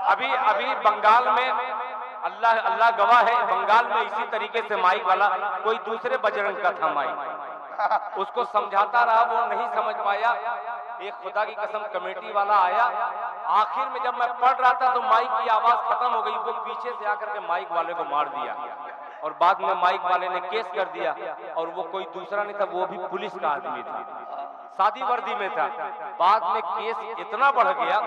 अभी अभी बंगाल में अल्लाह अल्लाह गवाह है, बंगाल में इसी तरीके से माइक वाला कोई दूसरे बजरंग का था माइक, उसको समझाता रहा, वो नहीं समझ पाया। एक खुदा की कसम कमेटी वाला आया, आखिर में जब मैं पढ़ रहा था तो माइक की आवाज खत्म हो गई, वो पीछे से आकर के माइक वाले को मार दिया और बाद में माइक वाले ने केस कर दिया। और वो कोई दूसरा नहीं था, वो भी पुलिस का आदमी था, सादी वर्दी में था। बाद में केस इतना बढ़ गया,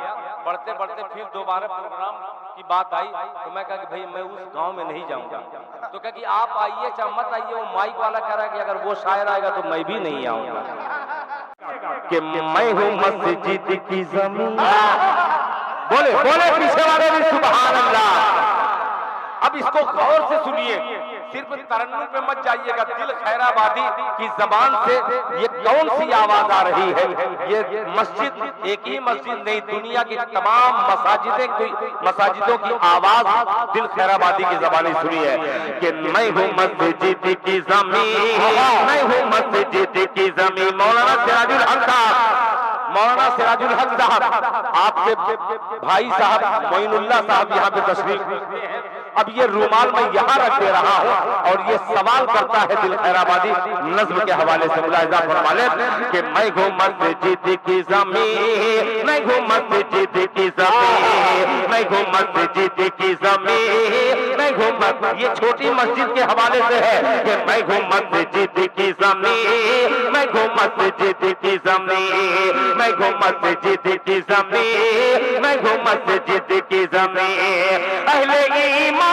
बढ़ते बढ़ते फिर दोबारा प्रोग्राम की बात आई तो मैं कहा कि भाई मैं उस गांव में नहीं जाऊंगा। तो कहा कि आप आइए चाहे मत आइए। वो माइक वाला कह रहा है कि अगर वो शायर आएगा तो मैं भी नहीं आऊंगा, कि मैं हूं मस्जिद की जमीन। बोले बोले पीछे वाले भी सुभान अल्लाह। अब इसको गौर से सुनिए, सिर्फ तरन्नुम पे मत जाइएगा। दिल खैराबादी की जबान से ये कौन सी आवाज आ रही है? ये मस्जिद, एक ही मस्जिद नहीं, दुनिया की तमाम मसाजिदों की आवाज दिल खैराबादी की जबानी सुनी है कि मैं हूँ मस्जिद की जमीन, मैं हूँ मस्जिद की जमीन। मौलाना सिराजुल हक साहब, मौलाना सिराजुल हक साहब, आपके भाई साहब मोइनुल्लाह साहब यहाँ पे तशरीफ रखते हैं। अब ये रूमाल मैं यहाँ रख दे रहा हूँ और ये सवाल करता है दिल खैराबादी नज्म के हवाले से, मुलाहिजा फरमा लें कि मैं हूँ मस्जिद की जमीन, मैं हूँ मस्जिद की जमीन, मैं हूँ मस्जिद की जमीन, मैं हूँ। ये छोटी मस्जिद के हवाले से है कि मैं हूँ मस्जिद की जमीन, मैं हूँ मस्जिद की जमीन, मैं हूँ मस्जिद की जमीन, मैं हूँ मस्जिद की जमीन। अहले ईमान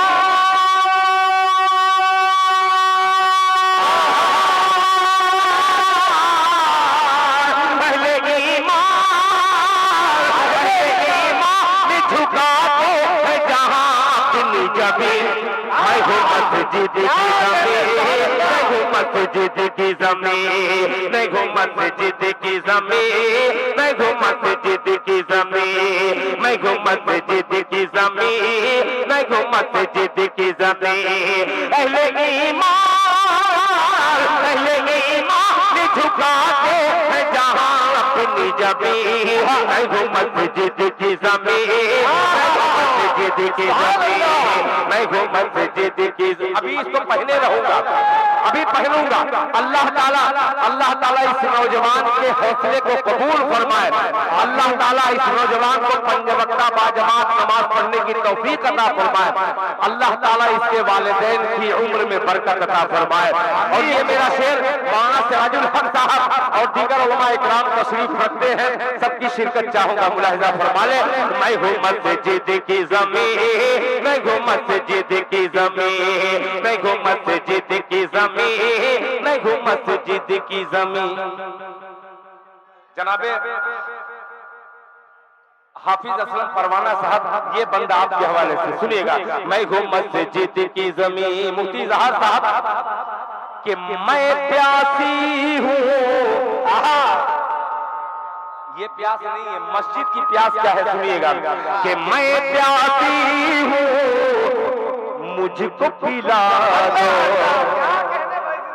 मस्जिद की जमीन, मैं हूँ मस्जिद की जमीन, मैं हूँ मस्जिद की जमीन, मैं हूँ मस्जिद की जमीन, मैं हूँ मस्जिद की जमीन, मैं हूँ मस्जिद की जमीन। अहले ईमान झुका के जहाँ अपनी जमीन, मैं हूँ मस्जिद की जमीन, मैं हूँ मस्जिद की जमीन, मैं हूँ मस्जिद की। अभी इसको पहने रहूंगा, अभी पहनूंगा। अल्लाह ताला इस नौजवान के हौसले को कबूल फरमाए। अल्लाह ताला इस नौजवान को पंज वक्ता बाजमात नमाज पढ़ने की तौफीक अता फरमाए। अल्लाह ताला इसके वालिदैन की उम्र में बरकत अता फरमाए। और ये मेरा शेर मौलाना सिराजुल हक साहब और दीगर उलमा इकराम तशरीफ रखते हैं, सबकी शिरकत चाहूंगा, मुलाहिजा फरमा ले। मैं हूँ मस्जिद की जमीन, मैं हूँ मस्जिद की जमीन, मैं हूँ मस्जिद की जमीन, मैं हूँ मस्जिद की जमीन। जनाबे हाफिज असलम परवाना साहब, ये बंदा आपके हवाले से सुनिएगा। मैं हूँ मस्जिद की जमीन। मुफ्ती जहार साहब कि मैं प्यासी हूँ, ये प्यास नहीं है, मस्जिद की प्यास क्या है सुनिएगा कि मैं प्यासी हूँ मुझको पिला दो।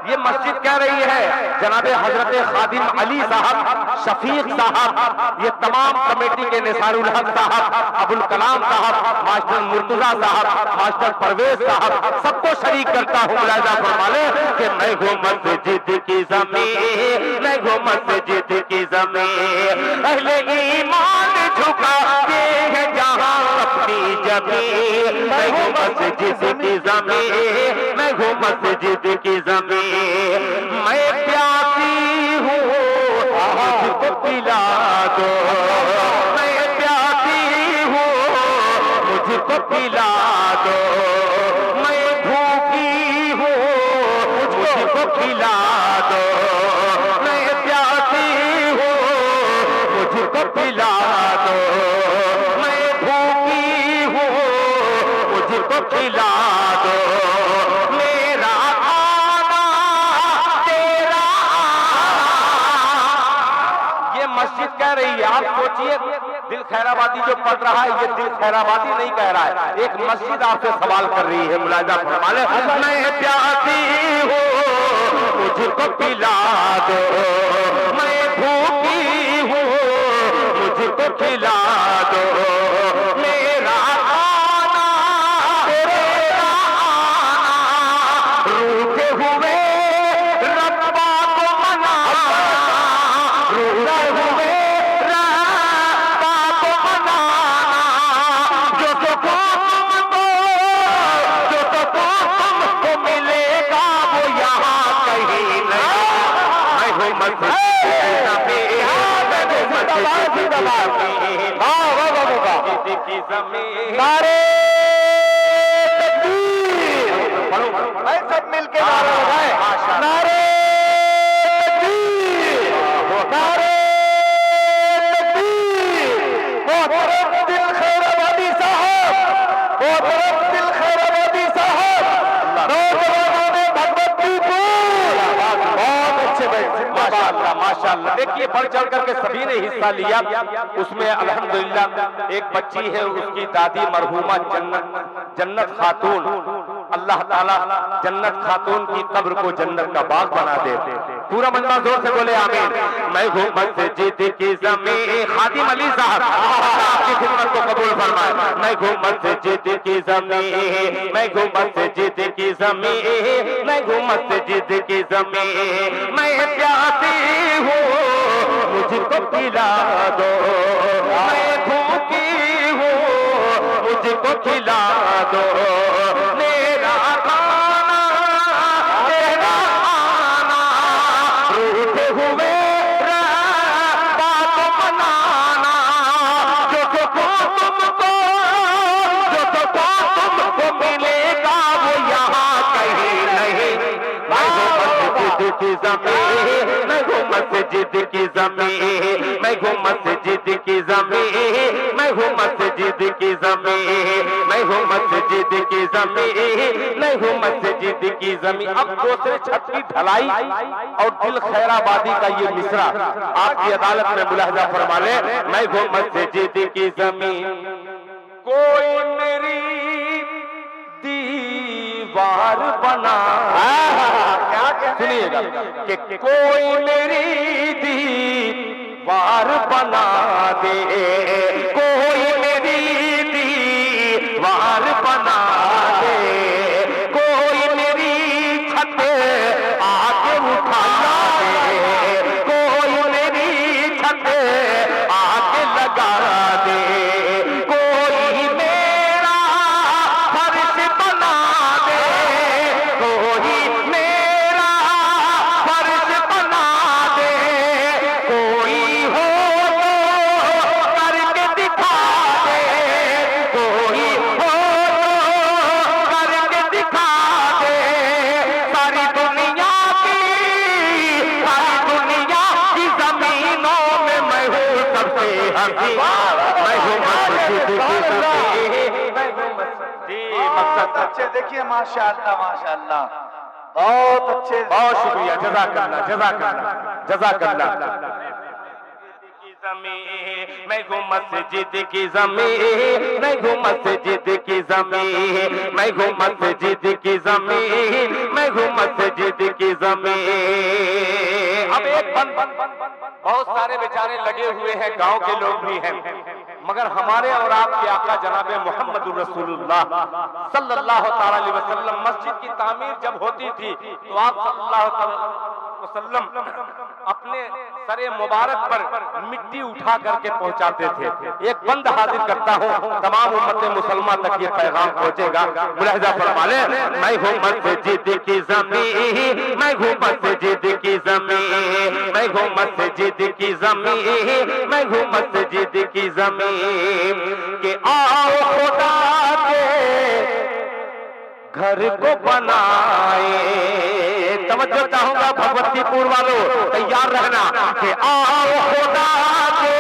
ये मस्जिद कह रही है। जनाबे हजरत खादिम अली साहब, शफीक साहब, ये तमाम कमेटी के निसारुल हक साहब, अबुल कलाम साहब, मास्टर मुर्तजा साहब, मास्टर परवेज साहब, सबको शरीक करता हूँ, मुलाहिजा फरमा ले कि मैं हूँ मस्जिद की जमीन, मैं हूँ मस्जिद की जमीन। अहले ईमान झुका के है जहाँ अपनी जमीन, मैं हूँ मस्जिद की जमीन, मैं हूँ मस्जिद की जमीन। मैं प्यासी हूँ मुझको पिला दो, मैं प्यासी हूँ मुझको पिला दो, मैं भूखी हूँ मुझको खिला दो, मैं प्यासी हूँ मुझको पिला दो, मैं भूखी हूँ मुझको खिला दो। मस्जिद कह रही है। आप सोचिए, दिल खैराबादी जो पढ़ रहा है, ये दिल खैराबादी नहीं कह रहा है, एक मस्जिद आपसे सवाल कर रही है, मुलाहिजा फरमा ले। मैं प्यासी हूँ मुझको पिला दो, मैं भूखी हूँ मुझको खिला दो, मेरा की जमीन। नारे तकबीर, भाई सब मिलके नारा लगाए, नारे तकबीर, नारे तकबीर। मोहतरम दिल खैराबादी साहब, मोहतरम दिल खैराबादी साहब, नौजवानों ने भगवतीपुर, बहुत अच्छे भाई, माशाअल्लाह माशाअल्लाह। देखिए बढ़ चढ़ करके सभी ने हिस्सा लिया उसमें। अल्हम्दुलिल्लाह एक बच्ची है, उसकी दादी मरहुमा जन्नत खातून, अल्लाह ताला जन्नत खातून की कब्र को जन्नत का बाग बना दे। पूरा मंडा जोर से बोले आमीन। मैं हूँ मस्जिद की ज़मीन, खादिम अली साहब आपकी खिदमत को कबूल फरमाए। मैं हूँ मस्जिद की ज़मीन, मैं हूँ मस्जिद की ज़मीन, मैं हूँ मस्जिद की ज़मीन। मैं प्यासी हूँ मुझको खिला दो, मैं भूखी हूँ मुझको खिला दो। मेरा खाना तेरा आना, रूठे हुए बात मनाना। जो तुमको मिलेगा वो यहाँ कहीं नहीं। मैं हूँ मस्जिद की ज़मीन, मैं हूँ मस्जिद की ज़मीन, मैं हूँ मस्जिद की ज़मीन, मैं हूँ मस्जिद की ज़मीन, मैं हूँ मस्जिद की ज़मीन, मैं हूँ मस्जिद की ज़मीन। अब दूसरे छत की ढलाई और दिल खैराबादी का ये मिसरा आपकी अदालत में मुलाहजा फरमा ले। मैं हूँ मस्जिद की ज़मीन, कोई मेरी दीवार बना, सुनिएगा कि कोई मेरी दीवार बना दे, कोई मेरी दीवार बना दे, कोई मेरी छत आके उठा दे, कोई मेरी छत आके लगा दे, कोई मेरा फर्श बना दे, कोई मेरा फर्ज बना दे, कोई हो तो करके दिखा दे, कोई हो तो करके दिखा दे। सारी दुनिया की जमीनों में मैं हूँ सबसे हसी, मैं हूँ मस्जिद की ज़मीन, मैं हूँ मस्जिद। जी मकसद अच्छे, देखिए माशाअल्लाह माशाअल्लाह, बहुत अच्छे, बहुत शुक्रिया, जज़ाकल्लाह जज़ाकल्लाह जज़ाकल्लाह। मैं हूँ मस्जिद की ज़मीन, मैं हूँ मस्जिद की ज़मीन, मैं हूँ मस्जिद की ज़मीन, मैं हूँ मस्जिद की ज़मीन। अब एक बहुत सारे बेचारे लगे हुए हैं, गांव के लोग भी हैं, मगर हमारे और आपके आका जनाबे मोहम्मद रसूलुल्लाह सल्लल्लाहु ताला अलैहि वसल्लम मस्जिद की तामीर जब होती थी तो आप सल्लल्लाहु ताला वसल्लम अपने सरे मुबारक पर मिट्टी उठा करके पहुंचाते थे। एक बंद हाजिर करता हूं, तमाम उम्मत मुसलमान तक ये पैगाम पहुंचेगा, मुलाहिजा फरमा ले। मैं हूँ मस्जिद की ज़मीन, मैं हूँ मस्जिद की ज़मीन, मैं हूँ मस्जिद की ज़मीन, मैं हूँ मस्जिद की ज़मीन। के आओ खुदा के घर को बनाए, तवज्जो चाहूंगा भगवतीपुर वालों, तैयार रहना कि आओ खुदा के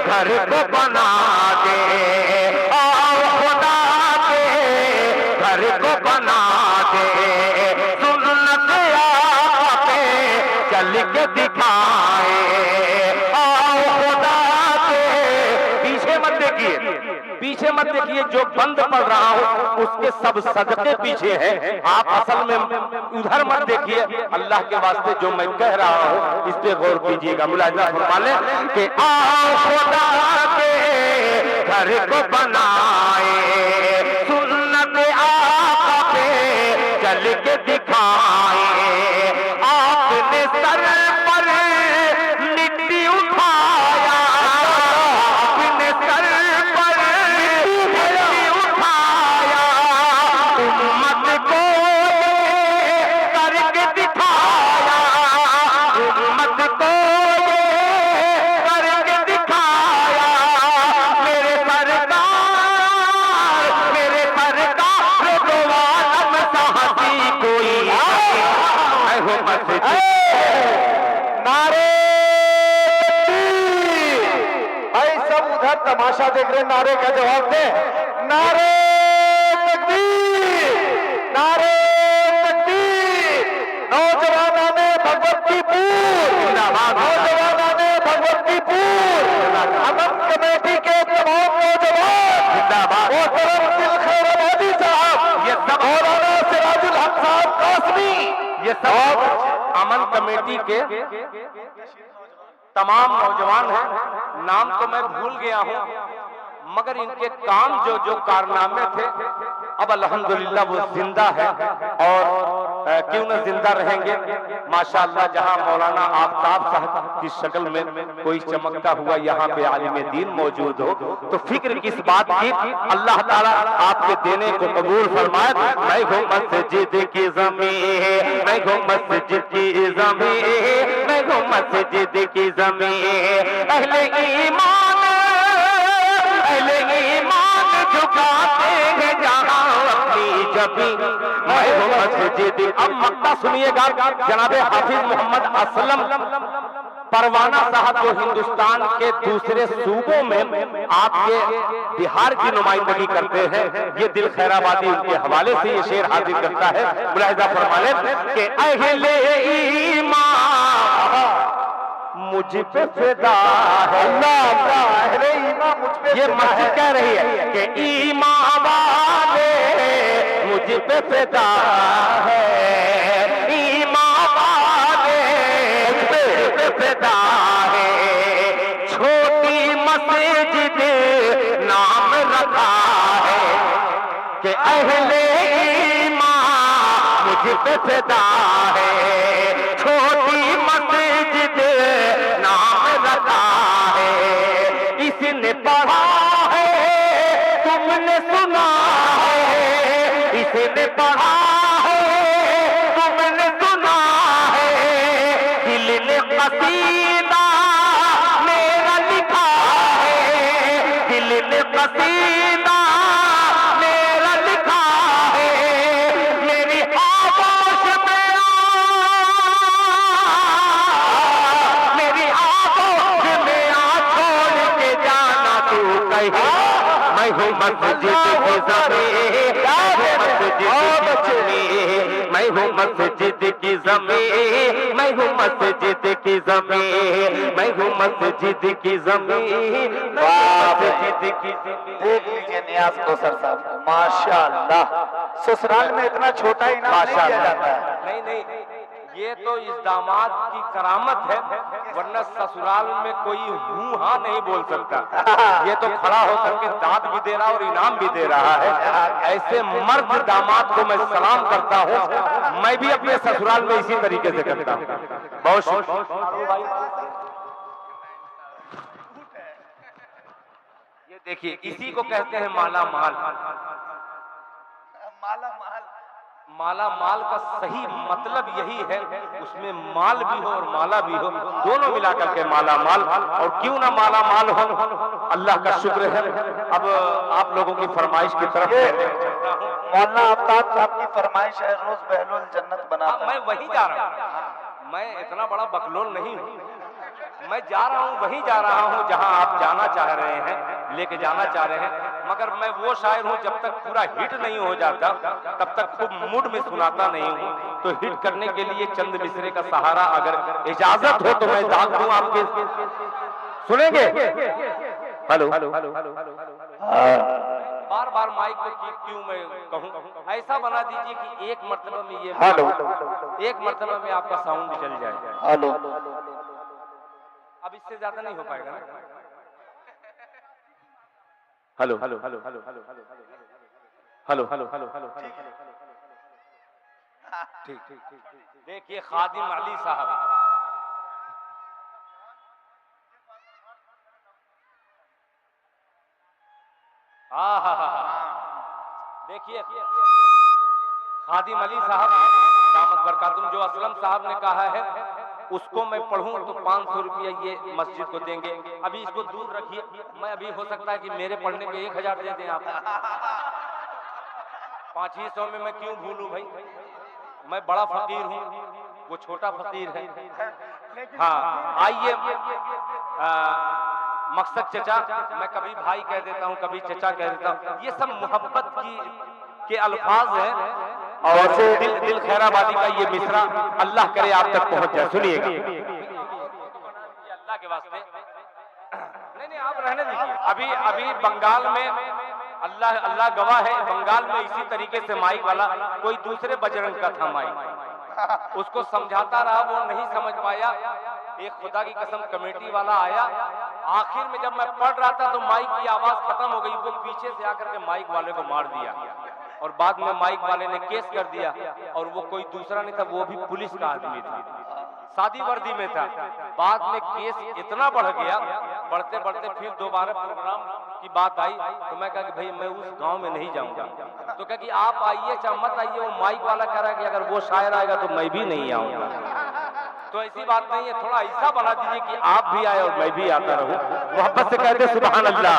घर को बना दे, आओ खुदा के घर को बना दे, सुन्नत आका पे चल के दिखाए, आओ खुदा के। पीछे मत देखिए, पीछे मत देखिए, जो बंद पढ़ रहा हूं उसके सब सदके पीछे हैं, आप असल में उधर मत देखिए। अल्लाह के वास्ते जो मैं कह रहा हूं इस पे गौर कीजिएगा, मुलाहिजा फरमा ले कि आओ खुदा के घर को बनाए, सुन्नत आका पे चल के दिखाए। आपने सर पर मिट्टी उठाया, आपने सर पर मिट्टी उठाया, उम्मत को करके दिखाया, उम्मत को करके दिखाया। मेरे सरकार तमाशा देख रहे हैं, नारे का जवाब दे। नारे तकबीर, नारे तकबीर। नौजवानों ने भगवतीपुर जिंदाबाद, नौजवानों ने भगवतीपुर अमन कमेटी के तमाम नौजवान जिंदाबाद। मोहतरम दिल खैराबादी साहब, ये सब मौलाना सिराजुल हक साहब कासमी, ये सब अमन कमेटी के तमाम नौजवान हैं। नाम तो मैं भूल गया हूं, मगर इनके काम जो जो कारनामे थे अब अल्हम्दुलिल्लाह वो जिंदा है। और क्यों न जिंदा रहेंगे माशाअल्लाह। जहां मौलाना आफ्ताब साहब की शक्ल में कोई चमकता हुआ यहाँ पे आलिम दीन मौजूद हो तो फिक्र किस बात की। अल्लाह ताला आपके देने को कबूल फरमाए। मैं हूँ मस्जिद की ज़मीन, मैं हूँ मस्जिद की ज़मीन, मैं हूँ मस्जिद की ज़मीन। अहले ईमान, अहले ईमान झुकाते हैं जहाँ अपनी जबी। मैं हूँ मस्जिद। अब मक्ता सुनिएगा, जनाबे हाफिज मोहम्मद असलम परवाना साहब जो हिंदुस्तान के दूसरे सूबों में आपके बिहार की नुमाइंदगी करते हैं, ये दिल खैराबादी उनके हवाले से ये शेर हाजिर करता है। मुलाहिजा फरमा लें कि अहले ईमान मुझ पे फिदा है। अल्लाह अहले ईमान मुझ पे, ये मस्जिद कह रही है कि ईमान वाले मुझ पे फिदा है, ईमान वाले मुझ पे फिदा है। छोटी मस्जिद नाम रखा है कि अहले ईमान मुझ पे फिदा है। छोटी मस्जिद नाम रखा है, इसने पढ़ा है तुमने सुना है, इसने पढ़ा है तुमने सुना है। दिल ने कसीदा मेरा लिखा है, दिल ने कसीदा मेरा लिखा है। मेरी आवाज़ में मेरी आवाज़ में छोड़ के जाना तू कहीं। मैं हूँ मस्जिद की ज़मीन, मैं हूँ मस्जिद की ज़मीन, मैं हूँ मस्जिद की ज़मीन, मैं हूँ मस्जिद की ज़मीन, मस्जिद की ज़मीन। देख लीजिए नियाज कोसर साहब को, माशाअल्लाह। ससुराल में इतना छोटा इनाम नहीं दिया जाता है। नहीं नहीं, ये तो इस दामाद की करामत है, वरना ससुराल में कोई हूँ हाँ नहीं बोल सकता। ये तो खड़ा होकर के दाद भी दे रहा और इनाम भी दे रहा है। ऐसे मर्द दामाद को मैं सलाम करता हूँ। मैं भी अपने ससुराल में इसी तरीके से करता हूँ। बहुत शुक्रिया। ये देखिए, इसी को कहते हैं माला माल। माला माल, माला माल का सही मतलब यही है, उसमें माल भी हो और माला भी हो, दोनों मिलाकर के माला माल। और क्यों ना माला माल हो, अल्लाह का शुक्र है। अब आप लोगों की फरमाइश की तरफ मौलाना आफ्ताब साहब की फरमाइश है, रोज बहलोल जन्नत बनाता है। मैं वही जा रहा हूँ। मैं इतना बड़ा बकलोल नहीं हूँ। मैं जा रहा हूँ, वही जा रहा हूँ जहाँ आप जाना चाह रहे हैं, लेके जाना चाह रहे हैं। मगर मैं वो शायर हूँ, जब तक पूरा हिट नहीं हो जाता तब तक खूब मूड में सुनाता नहीं हूँ। तो हिट करने के लिए चंद मिसरे का सहारा अगर इजाजत हो तो मैं दाग दूं आपके। सुनेंगे? हेलो, बार बार माइक को क्यों मैं कहूँ? ऐसा बना दीजिए कि एक मर्तबा में ये एक मर्तबा में आपका साउंड चल जाए। हेलो, अब इससे ज्यादा नहीं हो पाएगा ना। Hello hello hello hello hello hello hello hello hello ठीक ठीक ठीक। देखिए खादिम अली साहब, देखिए खादिम अली साहब दामद बरकातुम, जो असलम साहब ने कहा है उसको मैं पढ़ूं तो 500 रुपया ये मस्जिद को देंगे। अभी इसको दूर रखिए, मैं अभी हो सकता है कि मेरे पढ़ने के 1000 दे दें आप। 500 में मैं क्यों भूलूं भाई, मैं बड़ा फकीर हूँ, वो छोटा फकीर है। हाँ आइए, मकसद चचा, मैं कभी भाई कह देता हूँ, कभी चचा कह देता हूँ, ये सब मोहब्बत के अल्फाज हैं। और दिल खैराबादी का ये मिसरा अल्लाह करे आप तक पहुंच जाए, सुनिएगा। अल्लाह के वास्ते नहीं आप रहने दीजिए। अभी बंगाल में अल्लाह गवाह है, बंगाल में इसी तरीके से माइक वाला कोई दूसरे बजरंग का था माइक, उसको समझाता रहा, वो नहीं समझ पाया। एक खुदा की कसम कमेटी वाला आया, आखिर में जब मैं पढ़ रहा था तो माइक की आवाज खत्म हो गई, वो पीछे से आकर के माइक वाले को मार दिया और बाद में माइक वाले ने केस कर दिया। और वो कोई दूसरा नहीं था, वो भी पुलिस का आदमी था, सादी वर्दी में था। बाद में केस इतना बढ़ गया, बढ़ते बढ़ते फिर दोबारा प्रोग्राम की बात आई तो मैं कहा कि भाई मैं उस गांव में नहीं जाऊंगा। तो कहा कि आप आइए चाहे मत आइए, वो माइक वाला कह रहा है कि अगर वो शायर आएगा तो मैं भी नहीं आऊंगा। तो ऐसी बात नहीं है, थोड़ा ऐसा बना दीजिए कि आप भी आए और मैं भी आता रहूं। मोहब्बत से कहते सुभान अल्लाह।